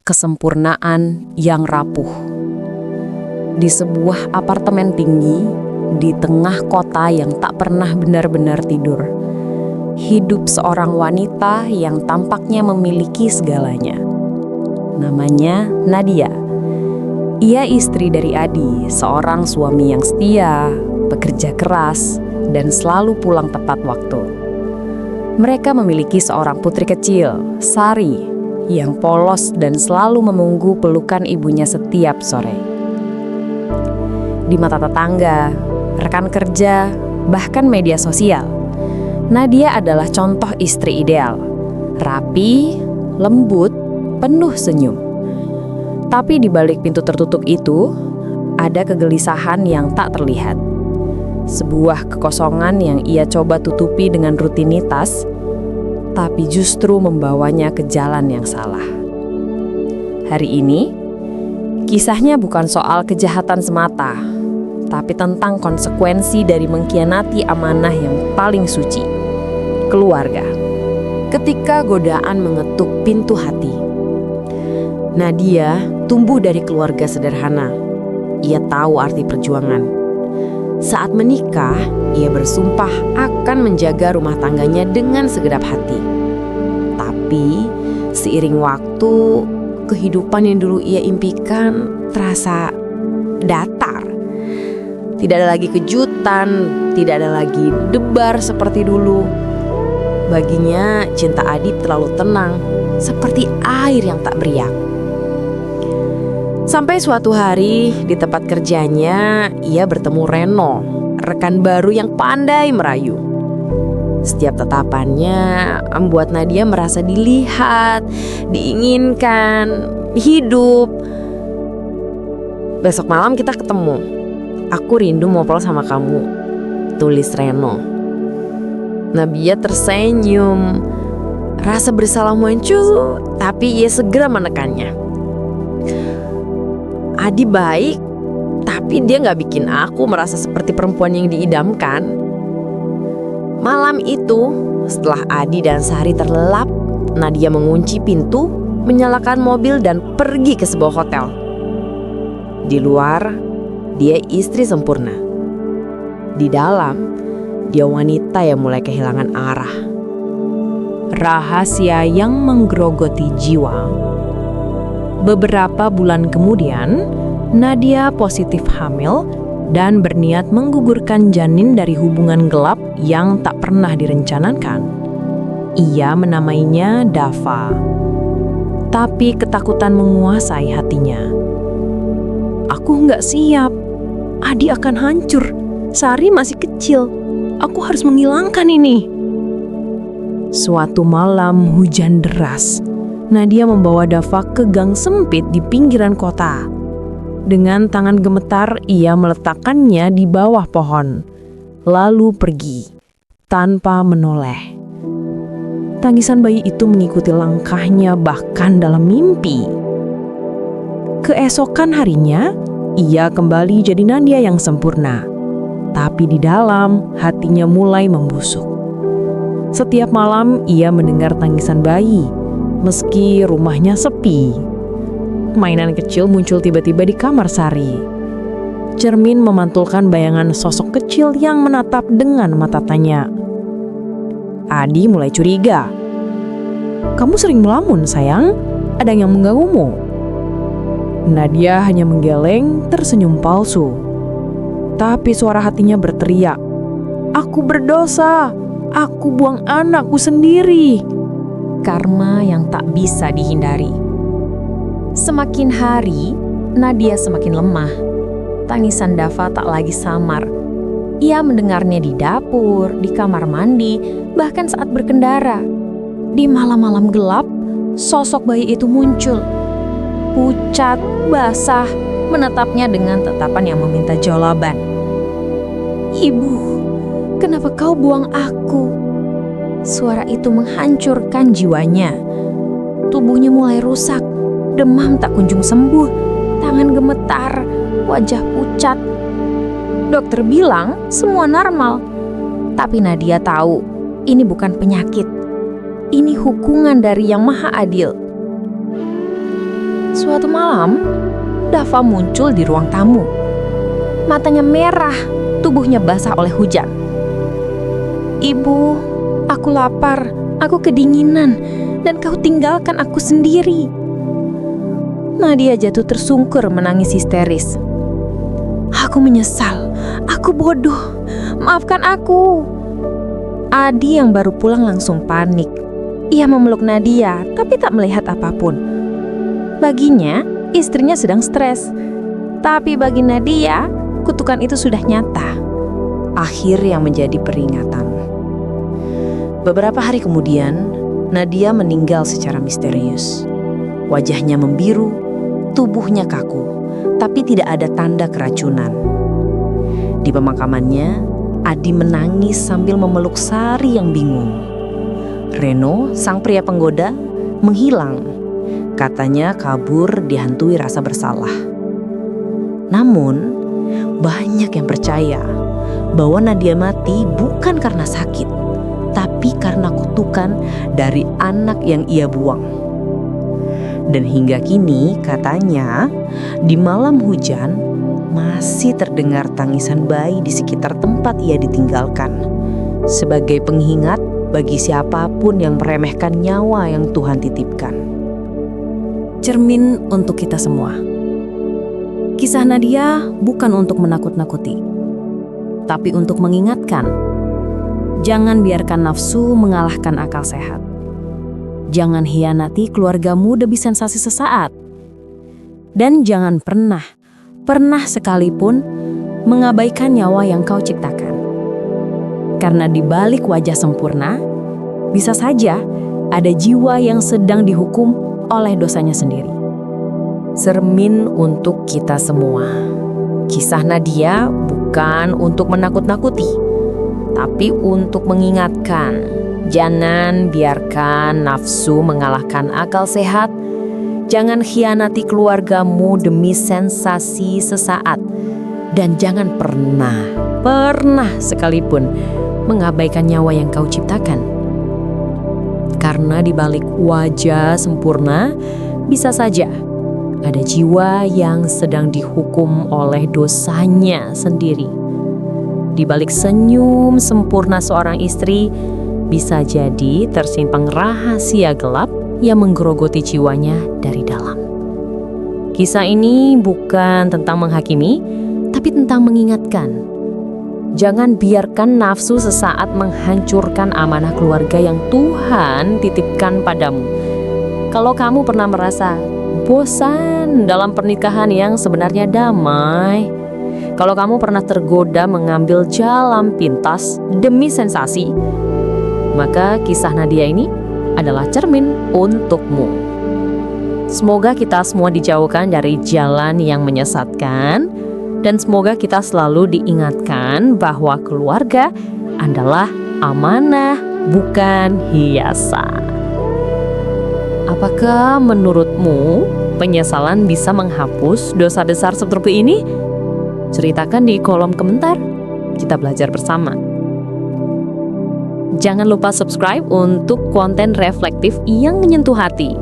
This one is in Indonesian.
kesempurnaan yang rapuh. Di sebuah apartemen tinggi, di tengah kota yang tak pernah benar-benar tidur, hidup seorang wanita yang tampaknya memiliki segalanya. Namanya Nadia. Ia istri dari Adi, seorang suami yang setia, bekerja keras, dan selalu pulang tepat waktu. Mereka memiliki seorang putri kecil, Sari, yang polos dan selalu menunggu pelukan ibunya setiap sore. Di mata tetangga, rekan kerja, bahkan media sosial, Nadia adalah contoh istri ideal. Rapi, lembut, penuh senyum. Tapi di balik pintu tertutup itu, ada kegelisahan yang tak terlihat. Sebuah kekosongan yang ia coba tutupi dengan rutinitas, tapi justru membawanya ke jalan yang salah. Hari ini, kisahnya bukan soal kejahatan semata, tapi tentang konsekuensi dari mengkhianati amanah yang paling suci, keluarga. Ketika godaan mengetuk pintu hati, Nadia tumbuh dari keluarga sederhana. Ia tahu arti perjuangan. Saat menikah, ia bersumpah akan menjaga rumah tangganya dengan segenap hati. Tapi seiring waktu, kehidupan yang dulu ia impikan terasa datar. Tidak ada lagi kejutan, tidak ada lagi debar seperti dulu. Baginya, cinta Adi terlalu tenang, seperti air yang tak beriak. Sampai suatu hari di tempat kerjanya, ia bertemu Reno, rekan baru yang pandai merayu. Setiap tatapannya membuat Nadia merasa dilihat, diinginkan, hidup. Besok malam kita ketemu. Aku rindu ngobrol sama kamu, tulis Reno. Nadia tersenyum. Rasa bersalah muncul, tapi ia segera menekannya. Adi baik, tapi dia gak bikin aku merasa seperti perempuan yang diidamkan. Malam itu, setelah Adi dan Sari terlelap, Nadia mengunci pintu, menyalakan mobil dan pergi ke sebuah hotel. Di luar, dia istri sempurna. Di dalam, dia wanita yang mulai kehilangan arah. Rahasia yang menggerogoti jiwa. Beberapa bulan kemudian, Nadia positif hamil dan berniat menggugurkan janin dari hubungan gelap yang tak pernah direncanakan. Ia menamainya Dava. Tapi ketakutan menguasai hatinya. Aku nggak siap. Adi akan hancur. Sari masih kecil. Aku harus menghilangkan ini. Suatu malam hujan deras, Nadia membawa Dava ke gang sempit di pinggiran kota. Dengan tangan gemetar, ia meletakkannya di bawah pohon, lalu pergi tanpa menoleh. Tangisan bayi itu mengikuti langkahnya bahkan dalam mimpi. Keesokan harinya, ia kembali jadi Nadia yang sempurna. Tapi di dalam, hatinya mulai membusuk. Setiap malam, ia mendengar tangisan bayi. Meski rumahnya sepi, mainan kecil muncul tiba-tiba di kamar Sari. Cermin memantulkan bayangan sosok kecil yang menatap dengan mata tanya. Adi mulai curiga. Kamu sering melamun, sayang? Ada yang mengganggumu? Nadia hanya menggeleng, tersenyum palsu. Tapi suara hatinya berteriak. Aku berdosa. Aku buang anakku sendiri. Karma yang tak bisa dihindari. Semakin hari, Nadia semakin lemah. Tangisan Dava tak lagi samar. Ia mendengarnya di dapur, di kamar mandi, bahkan saat berkendara. Di malam-malam gelap, sosok bayi itu muncul. Pucat, basah, menatapnya dengan tatapan yang meminta jawaban. Ibu, kenapa kau buang aku? Suara itu menghancurkan jiwanya. Tubuhnya mulai rusak, demam tak kunjung sembuh, tangan gemetar, wajah pucat. Dokter bilang semua normal, tapi Nadia tahu ini bukan penyakit. Ini hukuman dari Yang Maha Adil. Suatu malam, Dava muncul di ruang tamu. Matanya merah, tubuhnya basah oleh hujan. "Ibu, aku lapar, aku kedinginan, dan kau tinggalkan aku sendiri." Nadia jatuh tersungkur menangis histeris. "Aku menyesal, aku bodoh, maafkan aku." Adi yang baru pulang langsung panik. Ia memeluk Nadia tapi tak melihat apapun. Baginya, istrinya sedang stres. Tapi bagi Nadia, kutukan itu sudah nyata. Akhir yang menjadi peringatan. Beberapa hari kemudian, Nadia meninggal secara misterius. Wajahnya membiru, tubuhnya kaku, tapi tidak ada tanda keracunan. Di pemakamannya, Adi menangis sambil memeluk Sari yang bingung. Reno, sang pria penggoda, menghilang. Katanya kabur dihantui rasa bersalah. Namun, banyak yang percaya bahwa Nadia mati bukan karena sakit, tapi karena kutukan dari anak yang ia buang. Dan hingga kini katanya di malam hujan masih terdengar tangisan bayi di sekitar tempat ia ditinggalkan. Sebagai pengingat bagi siapapun yang meremehkan nyawa yang Tuhan titipkan. Cermin untuk kita semua. Kisah Nadia bukan untuk menakut-nakuti, tapi untuk mengingatkan. Jangan biarkan nafsu mengalahkan akal sehat. Jangan hianati keluargamu demi sensasi sesaat. Dan jangan pernah sekalipun mengabaikan nyawa yang kau ciptakan. Karena di balik wajah sempurna, bisa saja ada jiwa yang sedang dihukum oleh dosanya sendiri. Cermin untuk kita semua. Kisah Nadia bukan untuk menakut-nakuti, tapi untuk mengingatkan. Jangan biarkan nafsu mengalahkan akal sehat. Jangan khianati keluargamu demi sensasi sesaat. Dan jangan pernah sekalipun mengabaikan nyawa yang kau ciptakan. Karena di balik wajah sempurna, bisa saja ada jiwa yang sedang dihukum oleh dosanya sendiri. Di balik senyum sempurna seorang istri, bisa jadi tersimpan rahasia gelap yang menggerogoti jiwanya dari dalam. Kisah ini bukan tentang menghakimi, tapi tentang mengingatkan. Jangan biarkan nafsu sesaat menghancurkan amanah keluarga yang Tuhan titipkan padamu. Kalau kamu pernah merasa bosan dalam pernikahan yang sebenarnya damai, kalau kamu pernah tergoda mengambil jalan pintas demi sensasi, maka kisah Nadia ini adalah cermin untukmu. Semoga kita semua dijauhkan dari jalan yang menyesatkan, dan semoga kita selalu diingatkan bahwa keluarga adalah amanah, bukan hiasan. Apakah menurutmu penyesalan bisa menghapus dosa besar seperti ini? Ceritakan di kolom komentar, kita belajar bersama. Jangan lupa subscribe untuk konten reflektif yang menyentuh hati.